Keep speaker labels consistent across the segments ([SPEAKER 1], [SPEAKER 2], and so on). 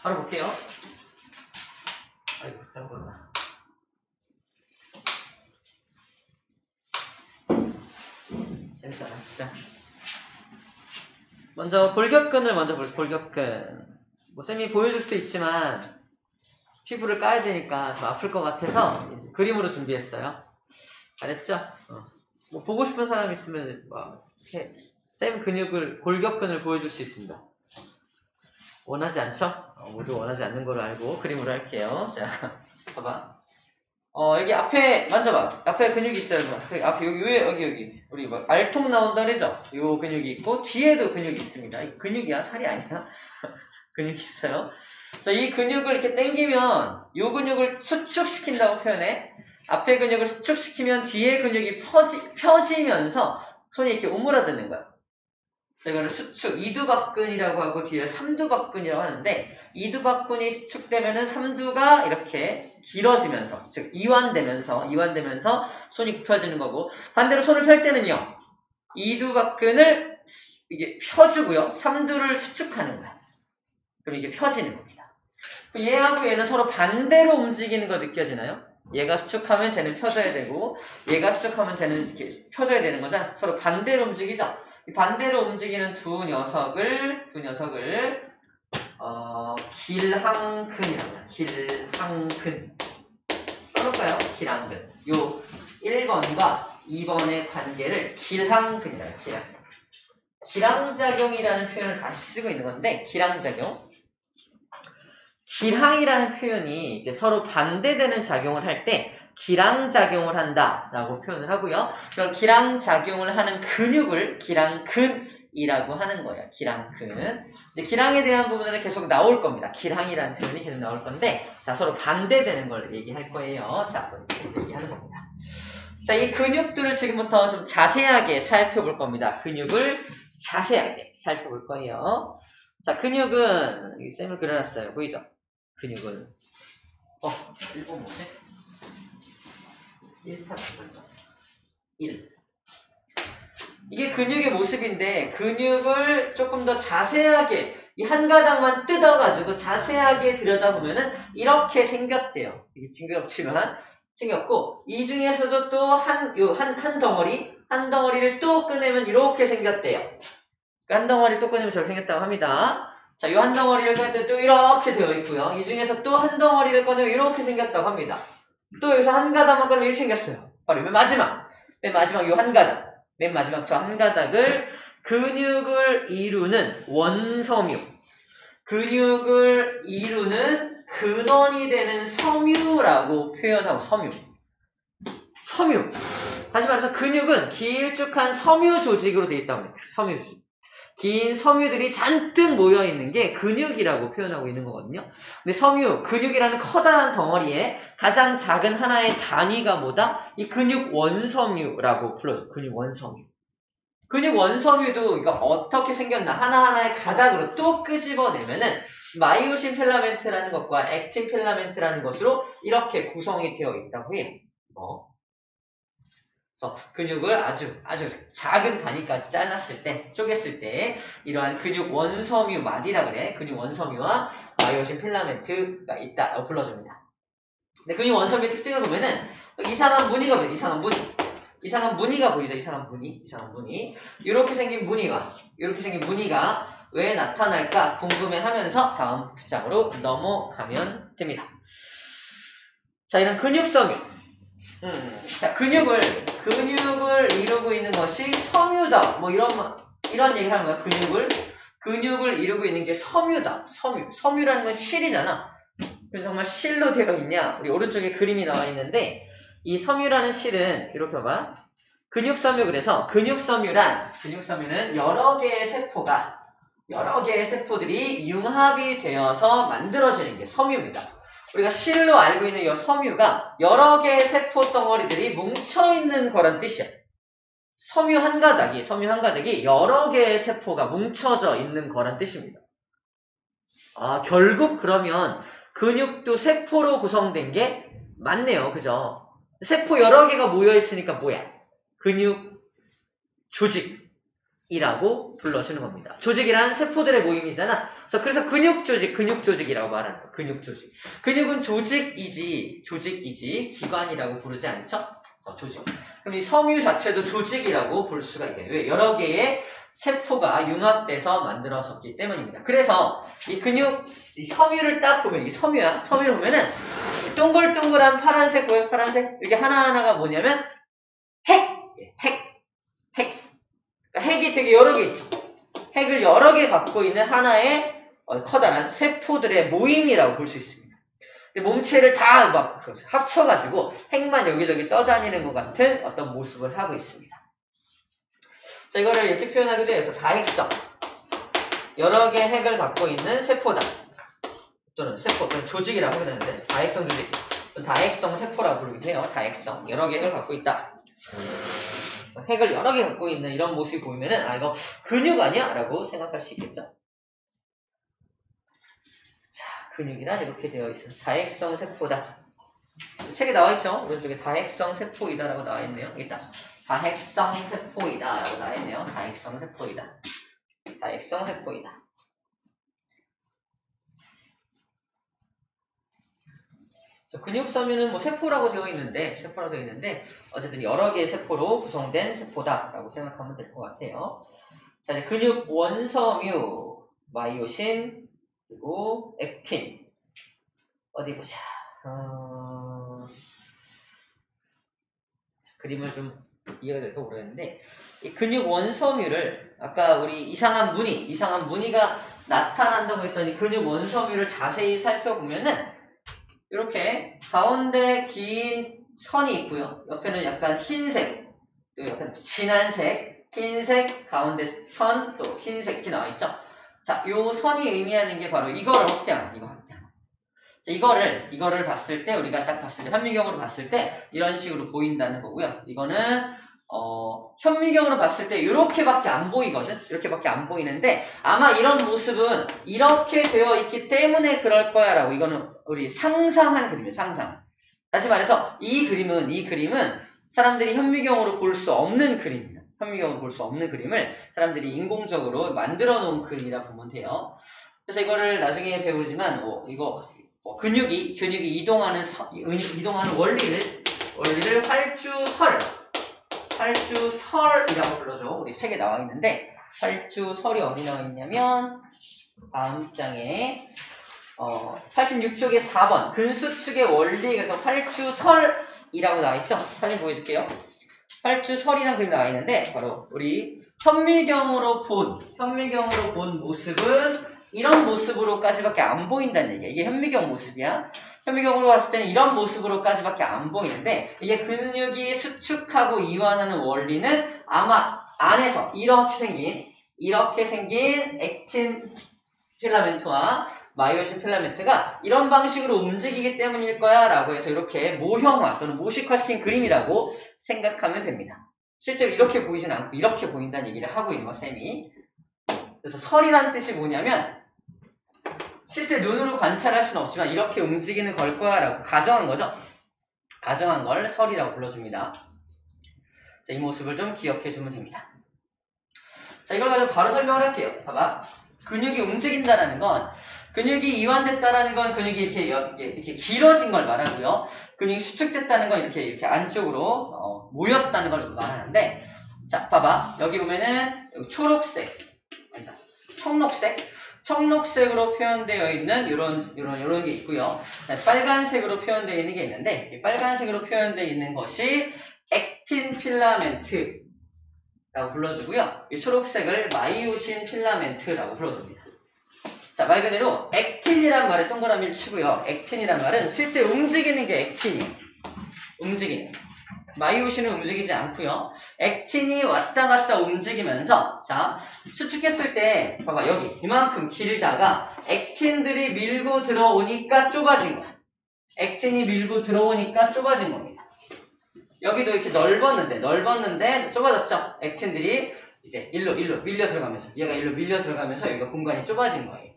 [SPEAKER 1] 바로 볼게요. 아이고, 잘못했나. 재밌잖아. 자, 먼저 골격근을 먼저 볼. 골격근. 뭐 쌤이 보여줄 수도 있지만 피부를 까야 되니까 좀 아플 것 같아서 이제 그림으로 준비했어요. 잘했죠? 뭐 보고 싶은 사람 있으면 뭐 이렇게 쌤 근육을 골격근을 보여줄 수 있습니다. 원하지 않죠? 모두 원하지 않는 걸로 알고 그림으로 할게요. 자, 봐봐. 여기 앞에 만져봐. 앞에 근육이 있어요. 앞에 여기 우리 막 알통 나온다 그러죠? 요 근육이 있고 뒤에도 근육이 있습니다. 이 근육이야, 살이 아니야. 근육이 있어요. 그래서 이 근육을 이렇게 당기면 요 근육을 수축시킨다고 표현해. 앞에 근육을 수축시키면 뒤에 근육이 펴지면서 손이 이렇게 오므라드는 거야. 이거를 수축, 이두박근이라고 하고 뒤에 삼두박근이라고 하는데 이두박근이 수축되면은 삼두가 이렇게 길어지면서, 즉 이완되면서 손이 굽혀지는 거고, 반대로 손을 펼 때는요 이두박근을 이게 펴주고요 삼두를 수축하는 거야. 그럼 이게 펴지는 겁니다. 얘하고 얘는 서로 반대로 움직이는 거 느껴지나요? 얘가 수축하면 쟤는 펴져야 되고 얘가 수축하면 쟤는 이렇게 펴져야 되는 거죠. 서로 반대로 움직이죠. 이 반대로 움직이는 두 녀석을 길항근이라고 해요. 길항근 써놓을까요? 길항근. 요 1번과 2번의 관계를 길항근이라고 해요. 기랑작용이라는 표현을 다시 쓰고 있는 건데, 기랑작용. 기항이라는 표현이 이제 서로 반대되는 작용을 할 때 기랑작용을 한다라고 표현을 하고요. 그럼 기랑작용을 하는 근육을 기랑근이라고 하는 거예요. 기랑근. 근데 기랑에 대한 부분은 계속 나올 겁니다. 기랑이라는 표현이 계속 나올 건데, 자, 서로 반대되는 걸 얘기할 거예요. 자, 얘기하는 겁니다. 자, 이 근육들을 지금부터 좀 자세하게 살펴볼 겁니다. 근육을 자세하게 살펴볼 거예요. 자, 근육은 이 쌤을 그려놨어요. 보이죠? 근육은 1번 뭐지? 1타 1. 이게 근육의 모습인데 근육을 조금 더 자세하게 이 한 가닥만 뜯어가지고 자세하게 들여다보면은 이렇게 생겼대요. 되게 징그럽지만 생겼고, 이 중에서도 또 한 덩어리를 또 꺼내면 이렇게 생겼대요. 한 덩어리 또 꺼내면 저렇게 생겼다고 합니다. 자, 이 한 덩어리를 꺼낼 때 또 이렇게 되어 있고요. 이 중에서 또 한 덩어리를 꺼내면 이렇게 생겼다고 합니다. 또 여기서 한 가닥만 꺼내면 이렇게 생겼어요. 바로 맨 마지막 이 한 가닥. 맨 마지막 저 한 가닥을 근육을 이루는 원섬유, 근육을 이루는 근원이 되는 섬유라고 표현하고, 섬유. 다시 말해서 근육은 길쭉한 섬유 조직으로 되어 있다고 해요. 섬유 조직. 긴 섬유들이 잔뜩 모여있는 게 근육이라고 표현하고 있는 거거든요. 근데 근육이라는 커다란 덩어리에 가장 작은 하나의 단위가 뭐다? 이 근육 원섬유라고 불러줘. 근육 원섬유. 근육 원섬유도 이거 어떻게 생겼나? 하나하나의 가닥으로 또 끄집어내면은 마이오신 필라멘트라는 것과 액틴 필라멘트라는 것으로 이렇게 구성이 되어 있다고 해요. 그래서 근육을 아주 작은 단위까지 잘랐을 때, 쪼갰을 때 이러한 근육 원섬유 마디라 그래. 근육 원섬유와 마이오신 필라멘트가 있다라고 불러줍니다. 근데 근육 원섬유의 특징을 보면은 이상한 무늬가 보여요. 이상한 무늬가 보이죠. 이상한 무늬. 이렇게 생긴 무늬가 왜 나타날까 궁금해하면서 다음 장으로 넘어가면 됩니다. 자, 이런 근육섬유. 자, 근육을 이루고 있는 것이 섬유다. 뭐 이런 얘기를 하는 거야. 근육을 이루고 있는 게 섬유다. 섬유라는 건 실이잖아. 그래서 정말 실로 되어 있냐? 우리 오른쪽에 그림이 나와 있는데, 이 섬유라는 실은 이렇게 봐봐. 근육섬유. 그래서 근육섬유는 여러 개의 세포들이 융합이 되어서 만들어지는 게 섬유입니다. 우리가 실로 알고 있는 이 섬유가 여러 개의 세포 덩어리들이 뭉쳐있는 거란 뜻이야. 섬유 한 가닥이 여러 개의 세포가 뭉쳐져 있는 거란 뜻입니다. 결국 그러면 근육도 세포로 구성된 게 맞네요. 그죠? 세포 여러 개가 모여있으니까 뭐야? 근육 조직. 이라고 불러주는 겁니다. 조직이란 세포들의 모임이잖아. 그래서 근육조직이라고 말하는 거야. 근육조직. 근육은 조직이지 기관이라고 부르지 않죠? 조직. 그럼 이 섬유 자체도 조직이라고 볼 수가 있게 돼요. 왜? 여러 개의 세포가 융합돼서 만들어졌기 때문입니다. 그래서 이 섬유를 딱 보면, 이 섬유를 보면은 동글동글한 파란색 보여요? 파란색? 이게 하나하나가 뭐냐면 핵. 핵이 되게 여러 개 있죠. 핵을 여러 개 갖고 있는 하나의 커다란 세포들의 모임이라고 볼 수 있습니다. 몸체를 다 막 합쳐가지고 핵만 여기저기 떠다니는 것 같은 어떤 모습을 하고 있습니다. 자, 이거를 이렇게 표현하기도 해서 다핵성. 여러 개의 핵을 갖고 있는 세포다. 또는 조직이라고 하게 되는데, 다핵성 조직. 다핵성 세포라고 부르기도 해요. 다핵성. 여러 개의 핵을 갖고 있다. 핵을 여러 개 갖고 있는 이런 모습이 보이면은, 아, 이거 근육 아니야? 라고 생각할 수 있겠죠. 자, 근육이란 이렇게 되어 있습니다. 다핵성 세포다. 책에 나와있죠? 오른쪽에 다핵성 세포이다 라고 나와있네요. 일단 다핵성 세포이다 라고 나와있네요. 다핵성 세포이다. 근육 섬유는 뭐 세포라고 되어 있는데 어쨌든 여러 개의 세포로 구성된 세포다라고 생각하면 될 것 같아요. 자, 이제 근육 원섬유, 마이오신, 그리고 액틴. 어디 보자. 그림을 좀 이해가 될까 모르겠는데, 이 근육 원섬유를 아까 우리 이상한 무늬가 나타난다고 했더니 근육 원섬유를 자세히 살펴보면은 이렇게 가운데 긴 선이 있고요. 옆에는 약간 흰색, 또 약간 진한 색, 흰색, 가운데 선, 또 흰색 이렇게 나와 있죠. 자, 요 선이 의미하는 게 바로 이거를 확대하는 거. 자, 이거를 봤을 때, 우리가 딱 봤을 때, 현미경으로 봤을 때 이런 식으로 보인다는 거고요. 이거는 현미경으로 봤을 때 이렇게밖에 안 보이거든. 이렇게밖에 안 보이는데 아마 이런 모습은 이렇게 되어 있기 때문에 그럴 거야 라고, 이거는 우리 상상한 그림이에요. 상상. 다시 말해서 이 그림은 사람들이 현미경으로 볼 수 없는 그림이에요. 현미경으로 볼 수 없는 그림을 사람들이 인공적으로 만들어 놓은 그림이라 보면 돼요. 그래서 이거를 나중에 배우지만 근육이 이동하는 원리를 활주설이라고 불러줘. 우리 책에 나와 있는데, 활주설이 어디 나와 있냐면 다음 장에 86쪽에 4번 근수축의 원리, 그래서 활주설이라고 나와 있죠. 사진 보여줄게요. 활주설이라는 그림이 나와 있는데, 바로 우리 현미경으로 본 모습은 이런 모습으로까지밖에 안 보인다는 얘기야. 이게 현미경 모습이야. 현미경으로 봤을 때는 이런 모습으로까지밖에 안 보이는데, 이게 근육이 수축하고 이완하는 원리는 아마 안에서 이렇게 생긴 액틴 필라멘트와 마이오신 필라멘트가 이런 방식으로 움직이기 때문일 거야 라고 해서 이렇게 모형화 또는 모식화시킨 그림이라고 생각하면 됩니다. 실제로 이렇게 보이진 않고 이렇게 보인다는 얘기를 하고 있는 거야, 쌤이. 그래서 설이라는 뜻이 뭐냐면, 실제 눈으로 관찰할 수는 없지만 이렇게 움직이는 걸 거야 라고 가정한 거죠. 가정한 걸 설이라고 불러줍니다. 자, 이 모습을 좀 기억해 주면 됩니다. 자, 이걸 가지고 바로 설명을 할게요. 봐봐. 근육이 움직인다라는 건, 근육이 이완됐다라는 건 근육이 이렇게 길어진 걸 말하고요. 근육이 수축됐다는 건 이렇게 안쪽으로 모였다는 걸 말하는데, 자, 봐봐. 여기 보면은 여기 청록색으로 표현되어 있는 요런 게 있고요. 빨간색으로 표현되어 있는 게 있는데, 이 빨간색으로 표현되어 있는 것이 액틴 필라멘트라고 불러주고요. 이 초록색을 마이오신 필라멘트라고 불러줍니다. 자, 말 그대로 액틴이란 말에 동그라미를 치고요. 액틴이란 말은 실제 움직이는 게 액틴이에요. 움직이는. 마이오신은 움직이지 않고요. 액틴이 왔다 갔다 움직이면서, 자, 수축했을 때 봐봐, 여기 이만큼 길다가 액틴들이 밀고 들어오니까 좁아진 거야. 액틴이 밀고 들어오니까 좁아진 겁니다. 여기도 이렇게 넓었는데 좁아졌죠. 액틴들이 이제 일로 밀려 들어가면서, 얘가 일로 밀려 들어가면서 여기가 공간이 좁아진 거예요.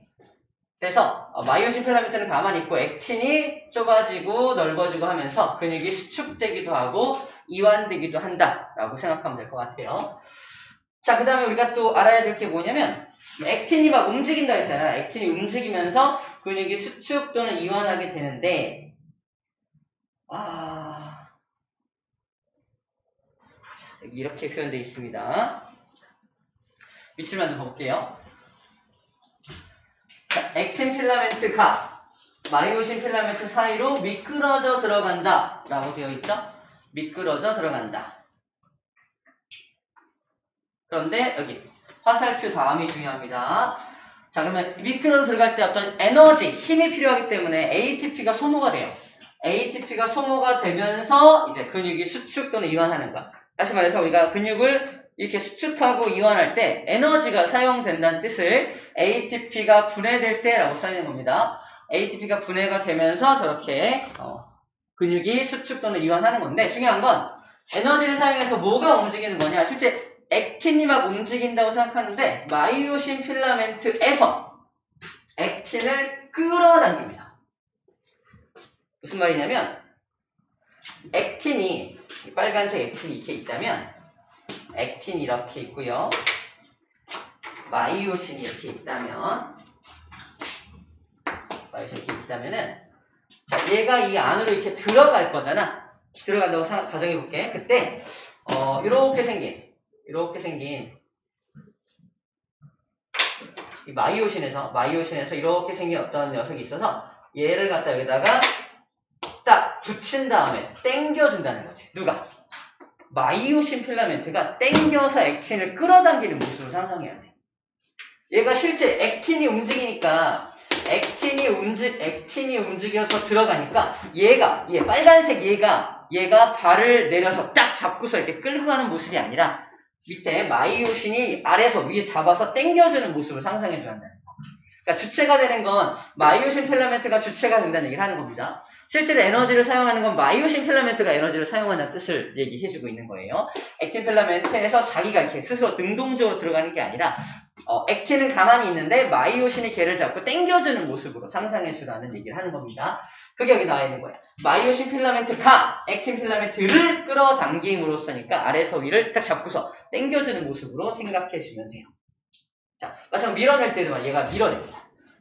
[SPEAKER 1] 그래서 마이오신 필라멘트는 가만히 있고 액틴이 좁아지고 넓어지고 하면서 근육이 수축되기도 하고 이완되기도 한다라고 생각하면 될 것 같아요. 자, 그 다음에 우리가 또 알아야 될 게 뭐냐면, 액틴이 막 움직인다 했잖아. 액틴이 움직이면서 근육이 수축 또는 이완하게 되는데, 여기 이렇게 표현되어 있습니다. 밑줄만 좀 볼게요. 자, 액틴 필라멘트가 마이오신 필라멘트 사이로 미끄러져 들어간다 라고 되어 있죠. 미끄러져 들어간다. 그런데 여기 화살표 다음이 중요합니다. 자, 그러면 미끄러져 들어갈 때 어떤 에너지, 힘이 필요하기 때문에 ATP가 소모가 돼요. ATP가 소모가 되면서 이제 근육이 수축 또는 이완하는 것. 다시 말해서 우리가 근육을 이렇게 수축하고 이완할 때 에너지가 사용된다는 뜻을 ATP가 분해될 때라고 써있는 겁니다. ATP가 분해가 되면서 저렇게 근육이 수축 또는 이완하는 건데, 중요한 건 에너지를 사용해서 뭐가 움직이는 거냐. 실제 액틴이 막 움직인다고 생각하는데 마이오신 필라멘트에서 액틴을 끌어당깁니다. 무슨 말이냐면, 액틴이, 빨간색 액틴이 이렇게 있다면 액틴이 이렇게 있고요, 마이오신이 이렇게 있다면, 마이오신이 이렇게 있다면은, 자, 얘가 이 안으로 이렇게 들어갈 거잖아. 들어간다고 가정해 볼게. 그때 이렇게 생긴 이 마이오신에서 이렇게 생긴 어떤 녀석이 있어서 얘를 갖다 여기다가 딱 붙인 다음에 당겨준다는 거지. 누가? 마이오신 필라멘트가 당겨서 액틴을 끌어당기는 모습을 상상해야 돼. 얘가 실제 액틴이 움직이니까 액틴이 움직여서 들어가니까 얘 빨간색 얘가 발을 내려서 딱 잡고서 이렇게 끌고 가는 모습이 아니라 밑에 마이오신이 아래에서 위에 잡아서 당겨주는 모습을 상상해줘야 한다는 거. 그러니까 주체가 되는 건 마이오신 필라멘트가 주체가 된다는 얘기를 하는 겁니다. 실제로 에너지를 사용하는 건 마이오신 필라멘트가 에너지를 사용한다는 뜻을 얘기해주고 있는 거예요. 액틴 필라멘트에서 자기가 이렇게 스스로 능동적으로 들어가는 게 아니라 액틴은 가만히 있는데 마이오신이 걔를 잡고 당겨주는 모습으로 상상해주라는 얘기를 하는 겁니다. 그게 여기 나와 있는 거야. 마이오신 필라멘트가 액틴 필라멘트를 끌어당김으로써니까 아래에서 위를 딱 잡고서 당겨주는 모습으로 생각해주면 돼요. 자, 마찬가지로 밀어낼 때도 얘가 밀어냅니다.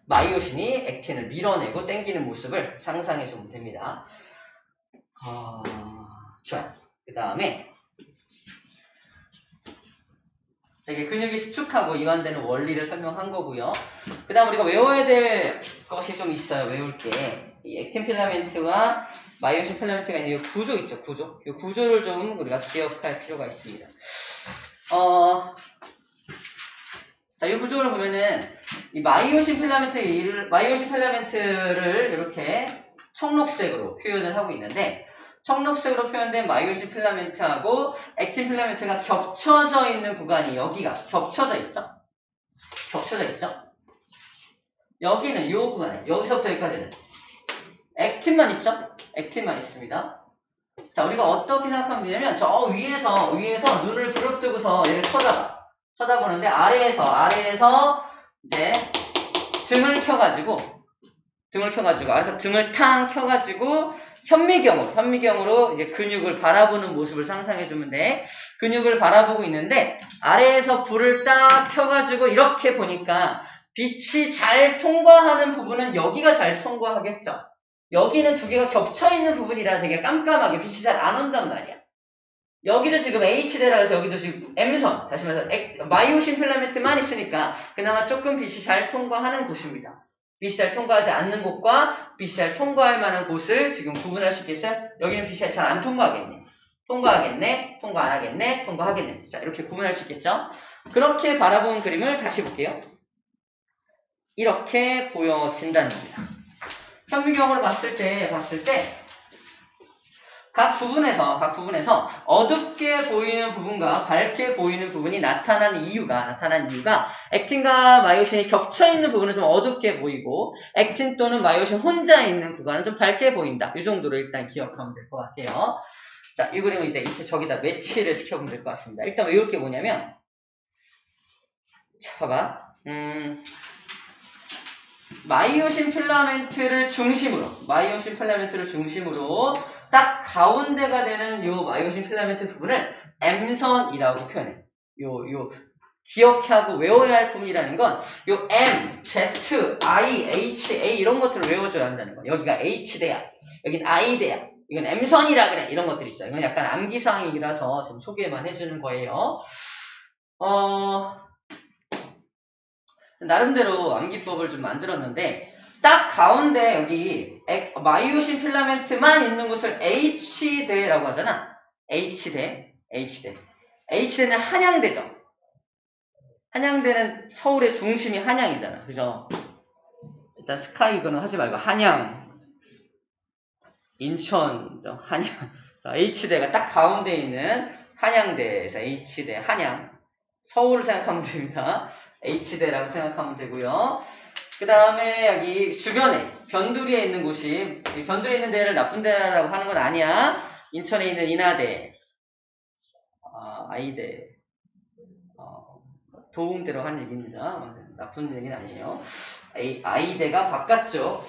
[SPEAKER 1] 마이오신이 액틴을 밀어내고 당기는 모습을 상상해주면 됩니다. 좋아요. 그 다음에 이게 근육이 수축하고 이완되는 원리를 설명한 거고요. 그 다음 우리가 외워야 될 것이 좀 있어요. 외울 게. 이 액틴 필라멘트와 마이오신 필라멘트가 있는 이 구조 있죠. 이 구조를 좀 우리가 기억할 필요가 있습니다. 자, 이 구조를 보면은 이 마이오신 필라멘트를 이렇게 청록색으로 표현을 하고 있는데, 청록색으로 표현된 마이오신 필라멘트하고 액틴 필라멘트가 겹쳐져 있는 구간이 여기가 겹쳐져 있죠? 여기는 요 구간에, 여기서부터 여기까지는 액틴만 있죠? 액틴만 있습니다. 자, 우리가 어떻게 생각하면 되냐면, 저 위에서 눈을 부릅뜨고서 얘를 쳐다보는데, 아래에서 이제 등을 켜가지고 아래에서 등을 탕 켜가지고 현미경으로 이제 근육을 바라보는 모습을 상상해주면 돼. 근육을 바라보고 있는데 아래에서 불을 딱 켜가지고 이렇게 보니까 빛이 잘 통과하는 부분은 여기가 잘 통과하겠죠. 여기는 두 개가 겹쳐있는 부분이라 되게 깜깜하게 빛이 잘 안 온단 말이야. 여기를 지금 H대라 해서 여기도 지금 M선, 다시 말해서 마이오신 필라멘트만 있으니까 그나마 조금 빛이 잘 통과하는 곳입니다. 빛이 잘 통과하지 않는 곳과 빛이 잘 통과할 만한 곳을 지금 구분할 수 있겠어요? 여기는 빛이 잘 안 통과하겠네. 통과 안 하겠네. 통과하겠네. 자, 이렇게 구분할 수 있겠죠? 그렇게 바라본 그림을 다시 볼게요. 이렇게 보여진다는 겁니다. 현미경으로 봤을 때 각 부분에서 어둡게 보이는 부분과 밝게 보이는 부분이 나타난 이유가 액틴과 마이오신이 겹쳐있는 부분은 좀 어둡게 보이고 액틴 또는 마이오신 혼자 있는 구간은 좀 밝게 보인다. 이 정도로 일단 기억하면 될 것 같아요. 자, 이 그림은 이제 저기다 매치를 시켜보면 될 것 같습니다. 일단 외울 게 뭐냐면, 자, 봐봐. 마이오신 필라멘트를 중심으로 딱 가운데가 되는 요 마이오신 필라멘트 부분을 M선이라고 표현해. 요 기억하고 외워야 할 부분이라는 건 요 M, Z, I, H, A 이런 것들을 외워줘야 한다는 거. 여기가 H대야. 여긴 I대야. 이건 M선이라 그래. 이런 것들 있죠. 이건 약간 암기사항이라서 지금 소개만 해주는 거예요. 나름대로 암기법을 좀 만들었는데 딱 가운데 여기 마이오신 필라멘트만 있는 곳을 H대라고 하잖아. H대. H대는 한양대죠. 한양대는 서울의 중심이 한양이잖아. 그죠? 일단 스카이 이거는 하지 말고 한양, 인천, 한양. H대가 딱 가운데 있는 한양대에서 H대, 한양. 서울을 생각하면 됩니다. H대라고 생각하면 되고요. 그 다음에 여기 주변에 변두리에 있는 곳이 변두리에 있는 데를 나쁜 데라고 하는 건 아니야. 인천에 있는 인하대, 아이대, 도움대로 하는 얘기입니다. 나쁜 얘기는 아니에요. 아이대가 바깥쪽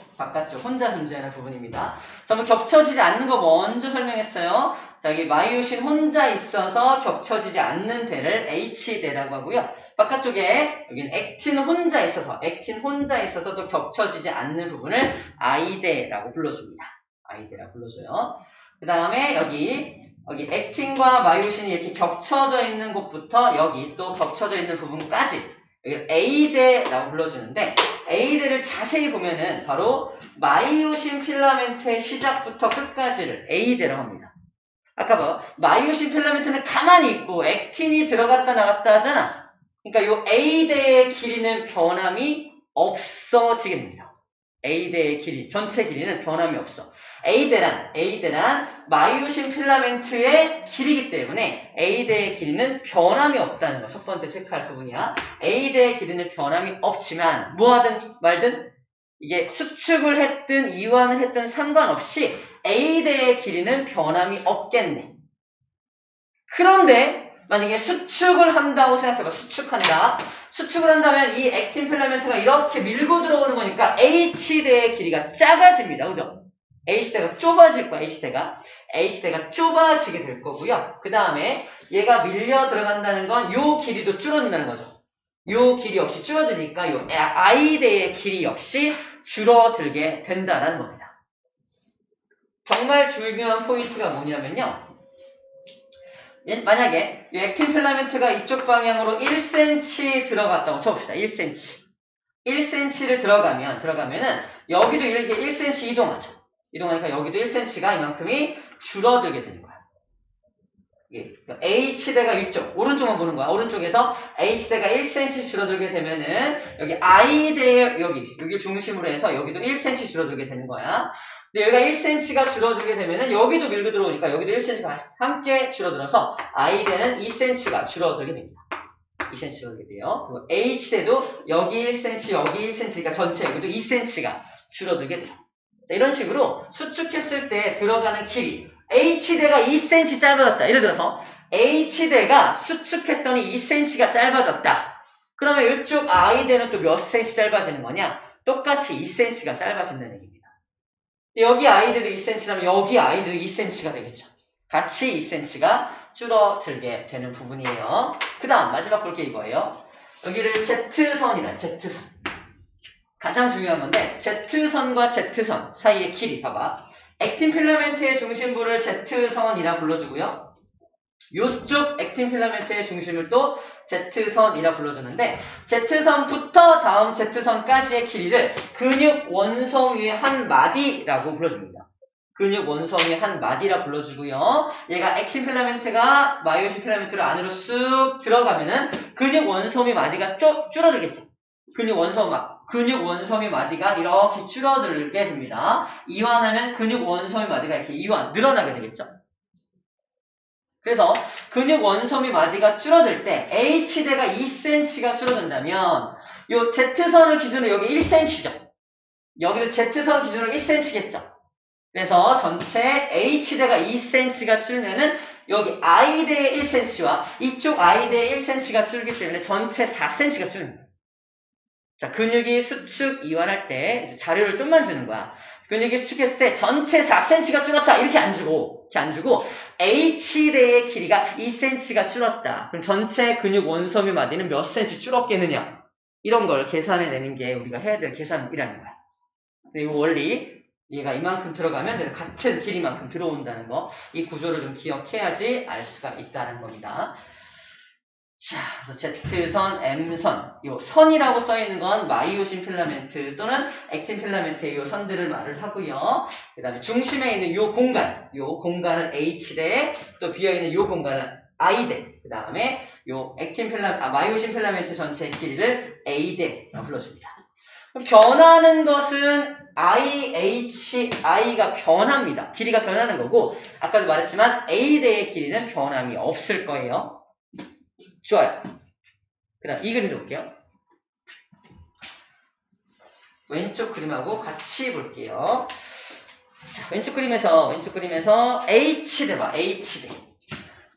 [SPEAKER 1] 혼자 존재하는 부분입니다. 자, 한번 겹쳐지지 않는 거 먼저 설명했어요. 자, 여기 마이오신 혼자 있어서 겹쳐지지 않는 대를 H대라고 하고요. 바깥쪽에 여기는 액틴 혼자 있어서 또 겹쳐지지 않는 부분을 I대라고 불러줍니다. I대라고 불러줘요. 그 다음에 여기 액틴과 마이오신이 이렇게 겹쳐져 있는 곳부터 여기 또 겹쳐져 있는 부분까지 여기를 A대라고 불러주는데 A대를 자세히 보면은 바로 마이오신 필라멘트의 시작부터 끝까지를 A대라고 합니다. 아까 봐 마이오신 필라멘트는 가만히 있고 액틴이 들어갔다 나갔다 하잖아. 그러니까 요 A대의 길이는 변함이 없어지게 됩니다. A대의 길이, 전체 길이는 변함이 없어. A대란 마이오신 필라멘트의 길이기 때문에 A대의 길이는 변함이 없다는 거. 첫 번째 체크할 부분이야. A대의 길이는 변함이 없지만 뭐하든 말든 이게 수축을 했든 이완을 했든 상관없이 A대의 길이는 변함이 없겠네. 그런데 만약에 수축을 한다고 생각해봐. 수축을 한다면 이 액틴 필라멘트가 이렇게 밀고 들어오는 거니까 H대의 길이가 작아집니다. 그죠? H대가 좁아질 거야. H대가 좁아지게 될 거고요. 그 다음에 얘가 밀려 들어간다는 건 요 길이도 줄어든다는 거죠. 요 길이 역시 줄어드니까 요 I대의 길이 역시 줄어들게 된다는 겁니다. 정말 중요한 포인트가 뭐냐면요. 만약에 이 액틴 필라멘트가 이쪽 방향으로 1cm 들어갔다고 쳐봅시다. 1cm를 들어가면은 여기도 이렇게 1cm 이동하니까 여기도 1cm가 이만큼이 줄어들게 되는 거야. H대가 이쪽, 오른쪽만 보는 거야. 오른쪽에서 H대가 1cm 줄어들게 되면은 여기 I대의 여기 중심으로 해서 여기도 1cm 줄어들게 되는 거야. 근데 여기가 1cm가 줄어들게 되면은 여기도 밀고 들어오니까 여기도 1cm가 함께 줄어들어서 I대는 2cm가 줄어들게 됩니다. 2cm 줄어들게 돼요. 그리고 H대도 여기 1cm, 여기 1cm니까 전체 여기도 2cm가 줄어들게 돼요. 자, 이런 식으로 수축했을 때 들어가는 길이 H대가 2cm 짧아졌다. 예를 들어서 H대가 수축했더니 2cm가 짧아졌다. 그러면 이쪽 I대는 또 몇 cm 짧아지는 거냐? 똑같이 2cm가 짧아진다는 얘기입니다. 여기 I대도 2cm라면 여기 I대도 2cm가 되겠죠. 같이 2cm가 줄어들게 되는 부분이에요. 그 다음 마지막 볼 게 이거예요. 여기를 Z선이란 Z선. 가장 중요한 건데 Z선과 Z선 사이의 길이 봐봐. 액틴 필라멘트의 중심부를 Z선이라 불러주고요. 요쪽 액틴 필라멘트의 중심을 또 Z선이라 불러주는데 Z선부터 다음 Z선까지의 길이를 근육 원섬유의 한 마디라고 불러줍니다. 근육 원섬유의 한 마디라 불러주고요. 얘가 액틴 필라멘트가 마이오신 필라멘트를 안으로 쑥 들어가면은 근육 원섬유 마디가 줄어들겠죠. 근육 원섬유 마디가 이렇게 줄어들게 됩니다. 이완하면 근육 원섬유 마디가 이렇게 늘어나게 되겠죠. 그래서 근육 원섬유 마디가 줄어들 때 H대가 2cm가 줄어든다면 요 Z선을 기준으로 여기 1cm죠. 여기도 Z선 기준으로 1cm겠죠. 그래서 전체 H대가 2cm가 줄면은 여기 I대의 1cm와 이쪽 I대의 1cm가 줄기 때문에 전체 4cm가 줄입니다. 자, 근육이 수축 이완할 때 이제 자료를 좀만 주는 거야. 근육이 수축했을 때 전체 4cm가 줄었다. 이렇게 안 주고 H대의 길이가 2cm가 줄었다. 그럼 전체 근육 원섬유 마디는 몇 cm 줄었겠느냐? 이런 걸 계산해내는 게 우리가 해야 될 계산이라는 거야. 근데 이 원리, 얘가 이만큼 들어가면 같은 길이만큼 들어온다는 거, 이 구조를 좀 기억해야지 알 수가 있다는 겁니다. 자, 그래서 Z선, M선, 요 선이라고 써있는 건 마이오신 필라멘트 또는 액틴 필라멘트의 요 선들을 말을 하고요. 그 다음에 중심에 있는 요 공간은 H대, 또 비어있는 요 공간은 I대, 그 다음에 요 마이오신 필라멘트 전체의 길이를 A대라고 불러줍니다. 변하는 것은 IHI가 변합니다. 길이가 변하는 거고, 아까도 말했지만 A대의 길이는 변함이 없을 거예요. 좋아요. 그 다음 이 그림 볼게요. 왼쪽 그림하고 같이 볼게요. 자, 왼쪽 그림에서 H대 봐.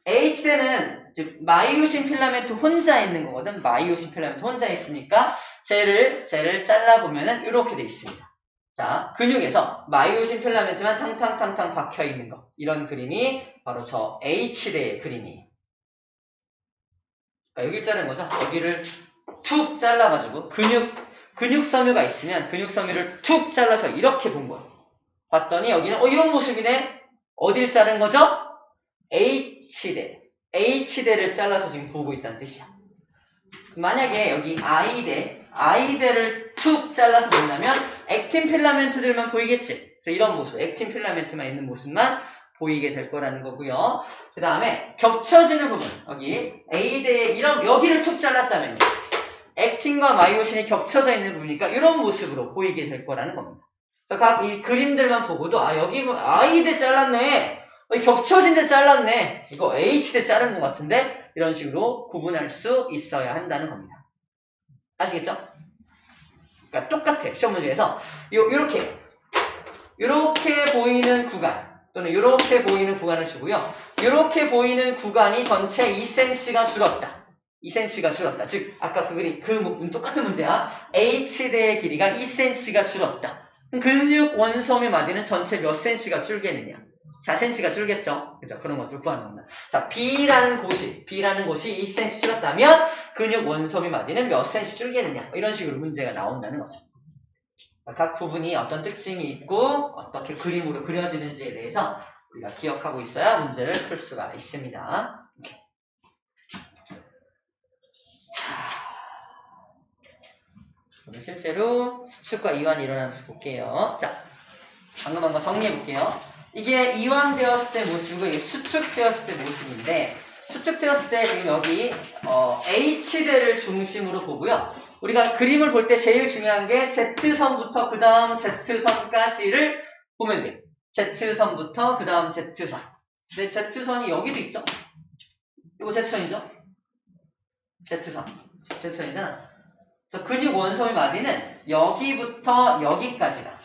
[SPEAKER 1] H대는 마이오신 필라멘트 혼자 있는 거거든. 마이오신 필라멘트 혼자 있으니까 쟤를 잘라보면은 이렇게 돼 있습니다. 자, 근육에서 마이오신 필라멘트만 탕탕탕탕 박혀 있는 거. 이런 그림이 바로 저 H대의 그림이에요. 그러니까 여기 자른 거죠. 여기를 툭 잘라가지고 근육 섬유가 있으면 근육 섬유를 툭 잘라서 이렇게 본 거예요. 봤더니 여기는 이런 모습이네. 어딜 자른 거죠? H대를 잘라서 지금 보고 있다는 뜻이야. 만약에 여기 I대를 툭 잘라서 본다면 액틴 필라멘트들만 보이겠지. 그래서 이런 모습, 액틴 필라멘트만 있는 모습만 보이게 될 거라는 거고요. 그 다음에 겹쳐지는 부분, 여기 A대에 여기를 툭 잘랐다면요. 액틴과 마이오신이 겹쳐져 있는 부분이니까 이런 모습으로 보이게 될 거라는 겁니다. 그래서 각 이 그림들만 보고도 여기 I대 잘랐네. 겹쳐진 데 잘랐네. 이거 H대 자른 것 같은데 이런 식으로 구분할 수 있어야 한다는 겁니다. 아시겠죠? 그러니까 똑같아. 시험 문제에서 요렇게 보이는 구간 또는 이렇게 보이는 구간을 주고요. 이렇게 보이는 구간이 전체 2cm가 줄었다. 2cm가 줄었다. 즉 아까 그 똑같은 문제야. H대의 길이가 2cm가 줄었다. 근육 원섬유 마디는 전체 몇 cm가 줄겠느냐? 4cm가 줄겠죠. 그죠? 그런 것들 구하는 겁니다. 자, B라는 곳이 2cm 줄었다면 근육 원섬유 마디는 몇 cm 줄겠느냐? 이런 식으로 문제가 나온다는 거죠. 각 부분이 어떤 특징이 있고 어떻게 그림으로 그려지는지에 대해서 우리가 기억하고 있어야 문제를 풀 수가 있습니다. 자, 그럼 실제로 수축과 이완이 일어나면서 볼게요. 자, 방금 한 거 정리해 볼게요. 이게 이완되었을 때 모습이고 이게 수축되었을 때 모습인데, 수축되었을 때 지금 여기 H대를 중심으로 보고요. 우리가 그림을 볼 때 제일 중요한 게 Z선부터 그 다음 Z선까지를 보면 돼요. Z선부터 그 다음 Z선. 근데 Z선이 여기도 있죠? 이거 Z선이죠? Z선이잖아. 그래서 근육 원섬유 마디는 여기부터 여기까지가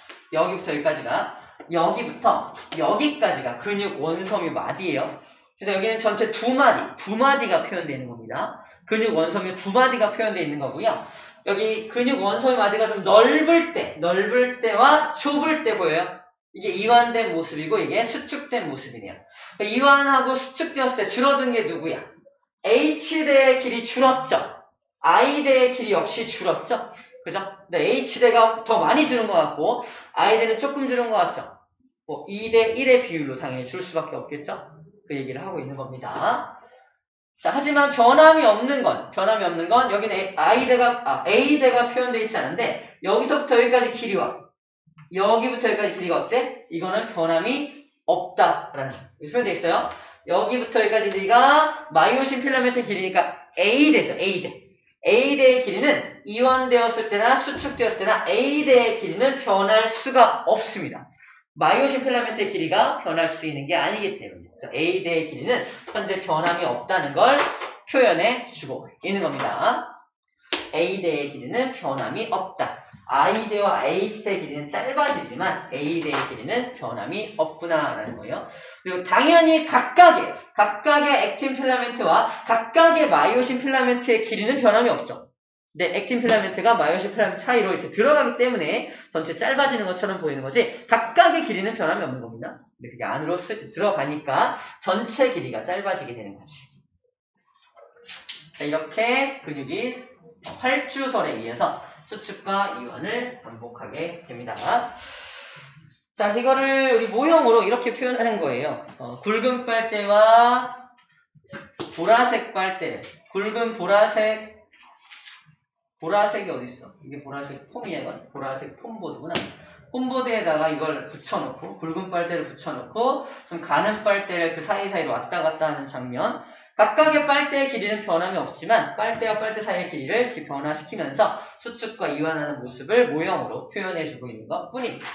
[SPEAKER 1] 근육 원섬유 마디예요. 그래서 여기는 전체 두 마디가 표현되어 있는 겁니다. 근육 원섬유 두 마디가 표현되어 있는 거고요. 여기 근육 원섬유 마디가 좀 넓을 때와 좁을 때 보여요. 이게 이완된 모습이고 이게 수축된 모습이네요. 그러니까 이완하고 수축되었을 때 줄어든 게 누구야? H대의 길이 줄었죠. I대의 길이 역시 줄었죠. 그죠? 근데 H대가 더 많이 줄은 것 같고 I대는 조금 줄은 것 같죠. 2대 1의 비율로 당연히 줄 수밖에 없겠죠. 그 얘기를 하고 있는 겁니다. 자, 하지만 변함이 없는 건 여기는 A대가 표현되어 있지 않은데 여기서부터 여기까지 길이와 여기부터 여기까지 길이가 어때? 이거는 변함이 없다라는 거 표현되어 있어요. 여기부터 여기까지 길이가 마이오신 필라멘트 길이니까 A대죠. A대의 길이는 이완되었을 때나 수축되었을 때나 A대의 길이는 변할 수가 없습니다. 마이오신 필라멘트의 길이가 변할 수 있는 게 아니기 때문에 A대의 길이는 현재 변함이 없다는 걸 표현해 주고 있는 겁니다. A대의 길이는 변함이 없다. I대와 H대의 길이는 짧아지지만 A대의 길이는 변함이 없구나라는 거예요. 그리고 당연히 각각의 액틴 필라멘트와 각각의 마이오신 필라멘트의 길이는 변함이 없죠. 네, 액틴 필라멘트가 마이오신 필라멘트 사이로 이렇게 들어가기 때문에 전체 짧아지는 것처럼 보이는 거지 각각의 길이는 변함이 없는 겁니다. 근데 그게 안으로 들어가니까 전체 길이가 짧아지게 되는 거지. 자, 이렇게 근육이 활주설에 의해서 수축과 이완을 반복하게 됩니다. 자, 이거를 우리 모형으로 이렇게 표현하는 거예요. 굵은 빨대와 보라색 빨대. 굵은 보라색이 어딨어? 이게 보라색 폼이야, 이건? 보라색 폼보드구나. 폼보드에다가 이걸 붙여놓고, 굵은 빨대를 붙여놓고, 좀 가는 빨대를 그 사이사이로 왔다 갔다 하는 장면. 각각의 빨대의 길이는 변함이 없지만, 빨대와 빨대 사이의 길이를 이렇게 변화시키면서 수축과 이완하는 모습을 모형으로 표현해주고 있는 것 뿐입니다.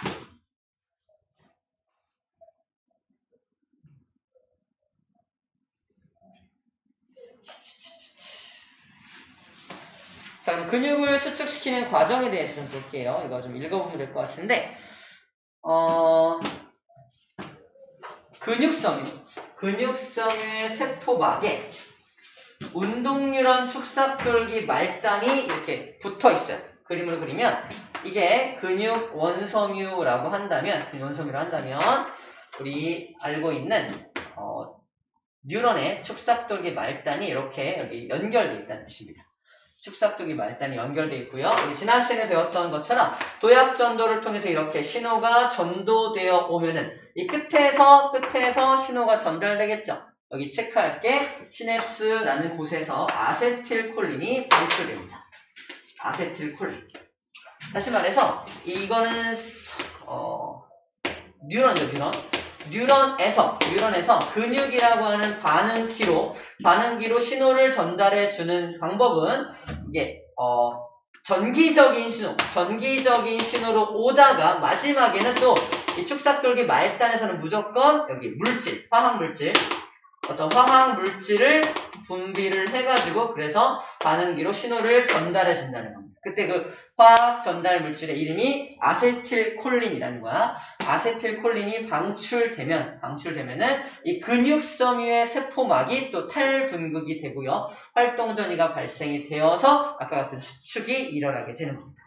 [SPEAKER 1] 자, 그럼 근육을 수축시키는 과정에 대해서 좀 볼게요. 이거 좀 읽어보면 될 것 같은데, 근육성의 세포막에 운동뉴런 축삭돌기 말단이 이렇게 붙어 있어요. 그림을 그리면 이게 근육 원섬유라고 한다면, 우리 알고 있는 뉴런의 축삭돌기 말단이 이렇게 여기 연결되어 있다는 뜻입니다. 축삭돌기 말단이 연결되어 있고요. 우리 지난 시간에 배웠던 것처럼 도약 전도를 통해서 이렇게 신호가 전도되어 오면은 이 끝에서 신호가 전달되겠죠. 여기 체크할게 시냅스라는 곳에서 아세틸콜린이 방출됩니다. 아세틸콜린. 다시 말해서 이거는 뉴런이죠, 뉴런에서 근육이라고 하는 반응기로 신호를 전달해주는 방법은 이게 전기적인 신호로 오다가 마지막에는 또 이 축삭돌기 말단에서는 무조건 여기 어떤 화학물질을 분비를 해가지고 그래서 반응기로 신호를 전달해준다는 겁니다. 그때 그 화학 전달 물질의 이름이 아세틸콜린이라는 거야. 아세틸콜린이 방출되면은 이 근육섬유의 세포막이 또 탈분극이 되고요. 활동전이가 발생이 되어서 아까 같은 수축이 일어나게 되는 겁니다.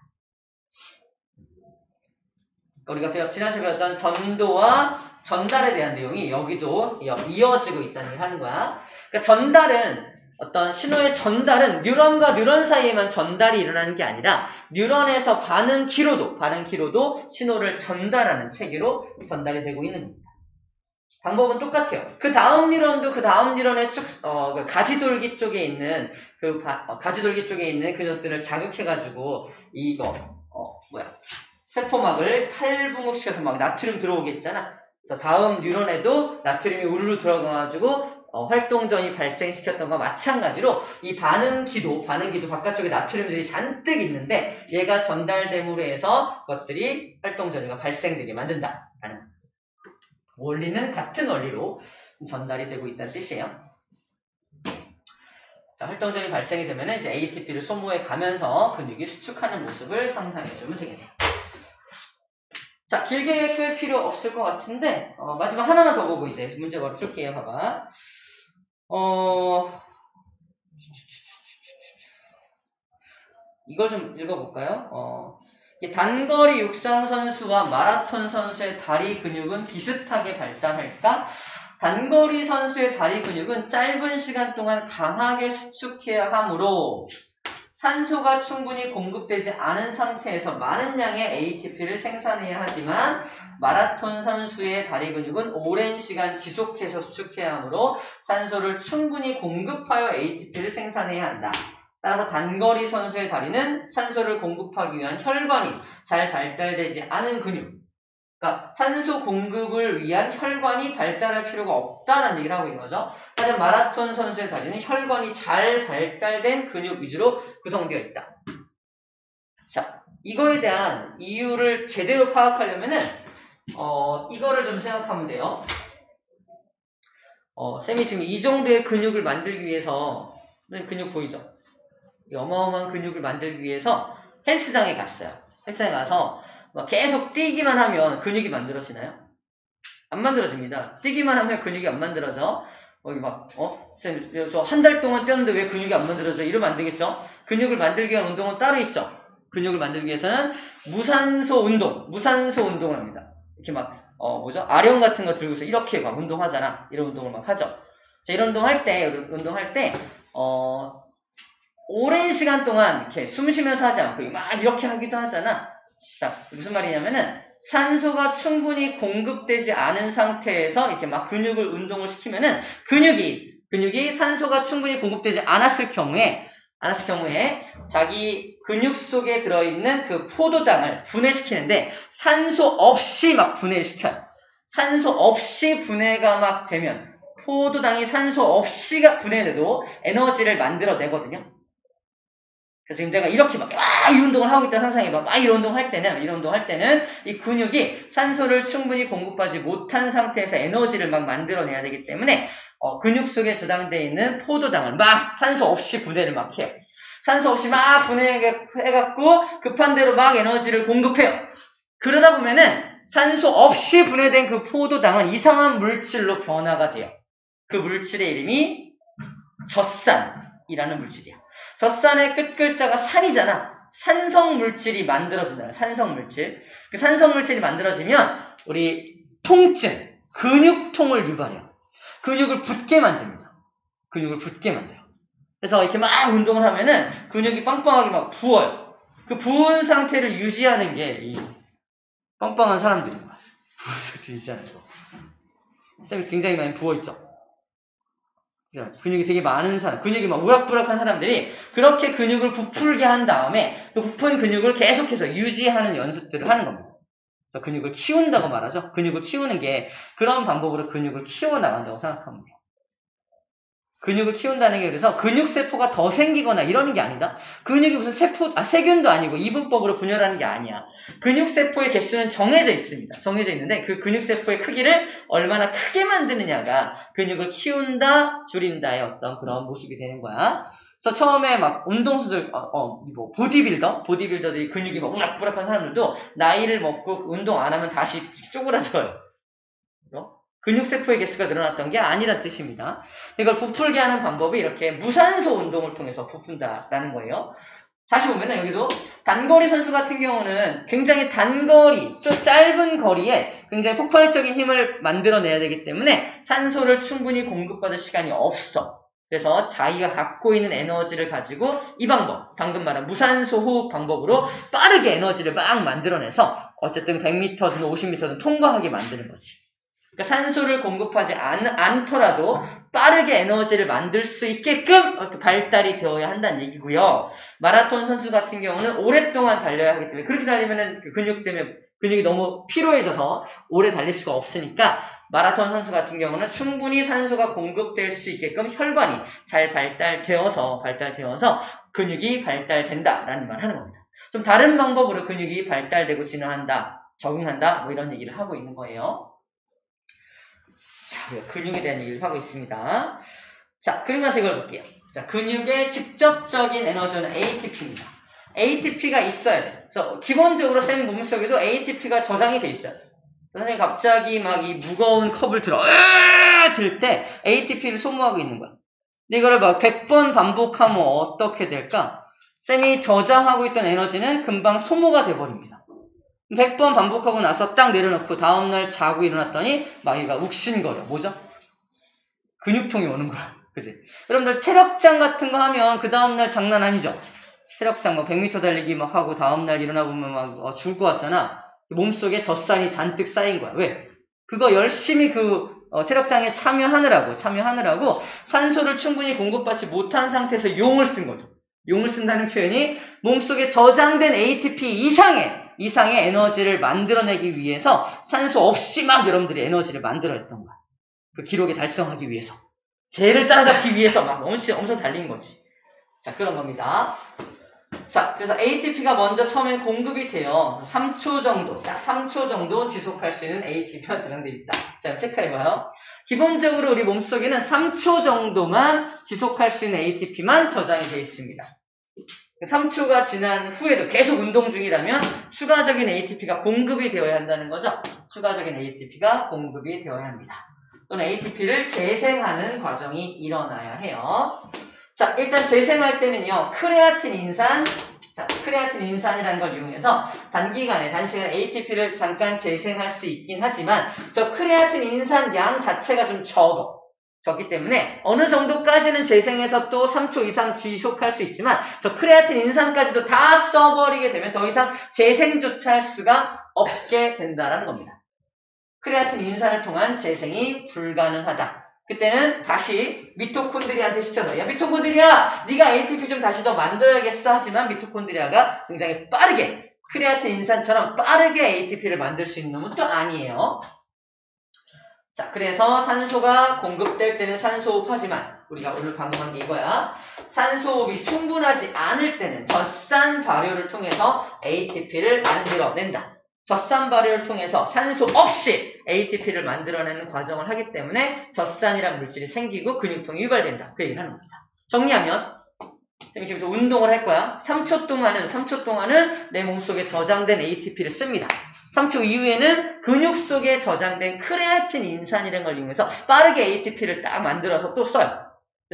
[SPEAKER 1] 우리가 지난 시간에 배웠던 전도와 전달에 대한 내용이 여기도 이어지고 있다는 얘기를 하는 거야. 그러니까 어떤 신호의 전달은 뉴런과 뉴런 사이에만 전달이 일어나는 게 아니라 뉴런에서 반응기로도 신호를 전달하는 체계로 전달이 되고 있는 겁니다. 방법은 똑같아요. 그 다음 뉴런도 그 다음 뉴런의 가지돌기 쪽에 있는 그 녀석들을 자극해가지고 세포막을 탈분극시켜서 막 나트륨 들어오겠잖아. 그래서 다음 뉴런에도 나트륨이 우르르 들어가가지고 활동전이 발생시켰던 것과 마찬가지로 이 반응기도 바깥쪽에 나트륨들이 잔뜩 있는데 얘가 전달됨으로 해서 그것들이 활동전이가 발생되게 만든다라는 원리는 같은 원리로 전달이 되고 있다는 뜻이에요. 자, 활동전이 발생이 되면 이제 ATP를 소모해 가면서 근육이 수축하는 모습을 상상해주면 되겠네요. 자, 길게 끌 필요 없을 것 같은데 마지막 하나만 더 보고 이제 문제 바로 풀게요. 봐봐. 이걸 좀 읽어볼까요? 단거리 육상 선수와 마라톤 선수의 다리 근육은 비슷하게 발달할까? 단거리 선수의 다리 근육은 짧은 시간 동안 강하게 수축해야 하므로 산소가 충분히 공급되지 않은 상태에서 많은 양의 ATP를 생산해야 하지만 마라톤 선수의 다리 근육은 오랜 시간 지속해서 수축해야 하므로 산소를 충분히 공급하여 ATP를 생산해야 한다. 따라서 단거리 선수의 다리는 산소를 공급하기 위한 혈관이 잘 발달되지 않은 근육. 그러니까 산소 공급을 위한 혈관이 발달할 필요가 없다는 얘기를 하고 있는 거죠. 하지만 마라톤 선수의 다리는 혈관이 잘 발달된 근육 위주로 구성되어 있다. 자, 이거에 대한 이유를 제대로 파악하려면은 이거를 좀 생각하면 돼요. 쌤이 지금 이 정도의 근육을 만들기 위해서 근육 보이죠? 이 어마어마한 근육을 만들기 위해서 헬스장에 갔어요. 헬스장에 가서 계속 뛰기만 하면 근육이 만들어지나요? 안 만들어집니다. 뛰기만 하면 근육이 안 만들어져. 쌤, 저 한 달 동안 뛰었는데 왜 근육이 안 만들어져? 이러면 안 되겠죠? 근육을 만들기 위한 운동은 따로 있죠. 근육을 만들기 위해서는 무산소 운동을 합니다. 이렇게 막 아령 같은 거 들고서 이렇게 막 운동하잖아. 이런 운동을 막 하죠. 자, 이런 운동할 때 오랜 시간 동안 이렇게 숨 쉬면서 하지 않고 막 이렇게 하기도 하잖아. 자, 무슨 말이냐면은 산소가 충분히 공급되지 않은 상태에서 이렇게 막 근육을 운동을 시키면은 근육이 산소가 충분히 공급되지 않았을 경우에 자기 근육 속에 들어있는 그 포도당을 분해시키는데 산소 없이 막 분해를 시켜요. 산소 없이 분해가 막 되면 포도당이 산소 없이가 분해돼도 에너지를 만들어내거든요. 그래서 지금 내가 이렇게 막 이 운동을 하고 있다 상상해봐. 막 이런 운동을 할 때는 이 근육이 산소를 충분히 공급하지 못한 상태에서 에너지를 막 만들어내야 되기 때문에 근육 속에 저장되어 있는 포도당을 막 산소 없이 분해를 막 해요. 산소 없이 막 분해해갖고 급한 대로 막 에너지를 공급해요. 그러다 보면은 산소 없이 분해된 그 포도당은 이상한 물질로 변화가 돼요. 그 물질의 이름이 젖산이라는 물질이야. 젖산의 끝글자가 산이잖아. 산성물질이 만들어진다. 산성물질. 그 산성물질이 만들어지면 우리 통증, 근육통을 유발해요. 근육을 붓게 만듭니다. 그래서 이렇게 막 운동을 하면은 근육이 빵빵하게 막 부어요. 그 부은 상태를 유지하는 게 이 빵빵한 사람들인 거야. 부은 상태를 유지하는 거. 쌤이 굉장히 많이 부어있죠. 근육이 되게 많은 사람, 근육이 막 우락부락한 사람들이 그렇게 근육을 부풀게 한 다음에 그 부푼 근육을 계속해서 유지하는 연습들을 하는 겁니다. 그래서 근육을 키운다고 말하죠. 근육을 키우는 게 그런 방법으로 근육을 키워나간다고 생각하면 돼요. 근육을 키운다는 게 그래서 근육세포가 더 생기거나 이러는 게 아니다. 근육이 무슨 세균도 아니고 이분법으로 분열하는 게 아니야. 근육세포의 개수는 정해져 있습니다. 정해져 있는데 그 근육세포의 크기를 얼마나 크게 만드느냐가 근육을 키운다, 줄인다의 어떤 그런 모습이 되는 거야. 그래서 처음에 막 운동수들, 보디빌더들이 근육이 막 우락부락한 사람들도 나이를 먹고 운동 안 하면 다시 쪼그라들어요. 근육세포의 개수가 늘어났던 게 아니란 뜻입니다. 이걸 부풀게 하는 방법이 이렇게 무산소 운동을 통해서 부푼다라는 거예요. 다시 보면은 여기도 단거리 선수 같은 경우는 굉장히 단거리, 좀 짧은 거리에 굉장히 폭발적인 힘을 만들어내야 되기 때문에 산소를 충분히 공급받을 시간이 없어. 그래서 자기가 갖고 있는 에너지를 가지고 이 방법, 방금 말한 무산소 호흡 방법으로 빠르게 에너지를 막 만들어내서 어쨌든 100m든 50m든 통과하게 만드는 거지. 그러니까 산소를 공급하지 않더라도 빠르게 에너지를 만들 수 있게끔 발달이 되어야 한다는 얘기고요. 마라톤 선수 같은 경우는 오랫동안 달려야 하기 때문에 그렇게 달리면은 그 근육 때문에 근육이 너무 피로해져서 오래 달릴 수가 없으니까 마라톤 선수 같은 경우는 충분히 산소가 공급될 수 있게끔 혈관이 잘 발달되어서 근육이 발달된다라는 말을 하는 겁니다. 좀 다른 방법으로 근육이 발달되고 진화한다, 적응한다 뭐 이런 얘기를 하고 있는 거예요. 자, 근육에 대한 얘기를 하고 있습니다. 자, 그리고 나서 이걸 볼게요. 자, 근육의 직접적인 에너지는 ATP입니다. ATP가 있어야 돼. 그래서 기본적으로 쌤 몸속에도 ATP가 저장이 돼 있어요. 선생님이 갑자기 막 이 무거운 컵을 들 때 ATP를 소모하고 있는 거야. 근데 이거를 막 100번 반복하면 어떻게 될까? 쌤이 저장하고 있던 에너지는 금방 소모가 돼버립니다. 100번 반복하고 나서 딱 내려놓고 다음날 자고 일어났더니 막 얘가 욱신거려. 뭐죠? 근육통이 오는 거야. 그지? 여러분들 체력장 같은 거 하면 그 다음날 장난 아니죠? 체력장 뭐 100m 달리기 막 하고 다음날 일어나 보면 막 죽고 왔잖아. 몸속에 젖산이 잔뜩 쌓인 거야. 왜? 그거 열심히 체력장에 참여하느라고 산소를 충분히 공급받지 못한 상태에서 용을 쓴 거죠. 용을 쓴다는 표현이 몸속에 저장된 ATP 이상의 에너지를 만들어내기 위해서 산소 없이 막 여러분들이 에너지를 만들어냈던 거야. 그 기록에 달성하기 위해서. 쟤를 따라잡기 위해서 막 엄청 달린 거지. 자, 그런 겁니다. 자, 그래서 ATP가 먼저 처음엔 공급이 돼요. 3초 정도, 딱 3초 정도 지속할 수 있는 ATP가 저장되어 있다. 자, 체크해봐요. 기본적으로 우리 몸속에는 3초 정도만 지속할 수 있는 ATP만 저장이 되어 있습니다. 3초가 지난 후에도 계속 운동 중이라면 추가적인 ATP가 공급이 되어야 한다는 거죠. 추가적인 ATP가 공급이 되어야 합니다. 또는 ATP를 재생하는 과정이 일어나야 해요. 자, 일단 재생할 때는요, 크레아틴 인산, 자, 크레아틴 인산이라는 걸 이용해서 단시간에 ATP를 잠깐 재생할 수 있긴 하지만 저 크레아틴 인산 양 자체가 좀 적기 때문에 어느 정도까지는 재생해서 또 3초 이상 지속할 수 있지만 저 크레아틴 인산까지도 다 써버리게 되면 더 이상 재생조차 할 수가 없게 된다라는 겁니다. 크레아틴 인산을 통한 재생이 불가능하다. 그때는 다시 미토콘드리아한테 시켜서 야 미토콘드리아 네가 ATP 좀 다시 더 만들어야겠어 하지만 미토콘드리아가 굉장히 빠르게 크레아틴 인산처럼 빠르게 ATP를 만들 수 있는 놈은 또 아니에요. 자, 그래서 산소가 공급될 때는 산소호흡하지만 우리가 오늘 방금 한 게 이거야. 산소호흡이 충분하지 않을 때는 젖산 발효를 통해서 ATP를 만들어낸다. 젖산 발효를 통해서 산소 없이 ATP를 만들어내는 과정을 하기 때문에 젖산이라는 물질이 생기고 근육통이 유발된다. 그 얘기를 하는 겁니다. 정리하면 선생님 지금부터 운동을 할 거야. 3초 동안은 내 몸속에 저장된 ATP를 씁니다. 3초 이후에는 근육 속에 저장된 크레아틴 인산이라는 걸 이용해서 빠르게 ATP를 딱 만들어서 또 써요.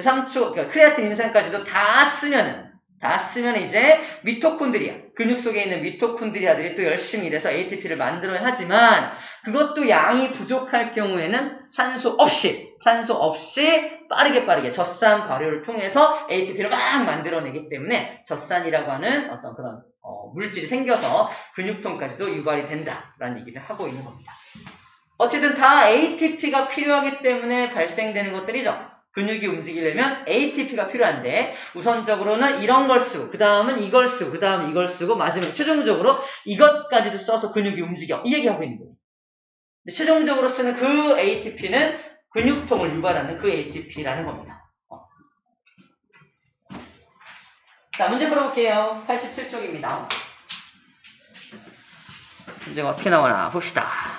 [SPEAKER 1] 3초, 그러니까 크레아틴 인산까지도 다 쓰면 이제 미토콘드리아, 근육 속에 있는 미토콘드리아들이 또 열심히 일해서 ATP를 만들어야 하지만 그것도 양이 부족할 경우에는 산소 없이 빠르게 젖산 발효를 통해서 ATP를 막 만들어내기 때문에 젖산이라고 하는 어떤 그런 물질이 생겨서 근육통까지도 유발이 된다라는 얘기를 하고 있는 겁니다. 어쨌든 다 ATP가 필요하기 때문에 발생되는 것들이죠. 근육이 움직이려면 ATP가 필요한데 우선적으로는 이런 걸 쓰고 그 다음은 이걸 쓰고 그 다음은 이걸 쓰고 마지막에 최종적으로 이것까지도 써서 근육이 움직여. 이 얘기하고 있는 거예요. 최종적으로 쓰는 그 ATP는 근육통을 유발하는 그 ATP라는 겁니다. 자, 문제 풀어볼게요. 87쪽입니다. 문제가 어떻게 나오나 봅시다.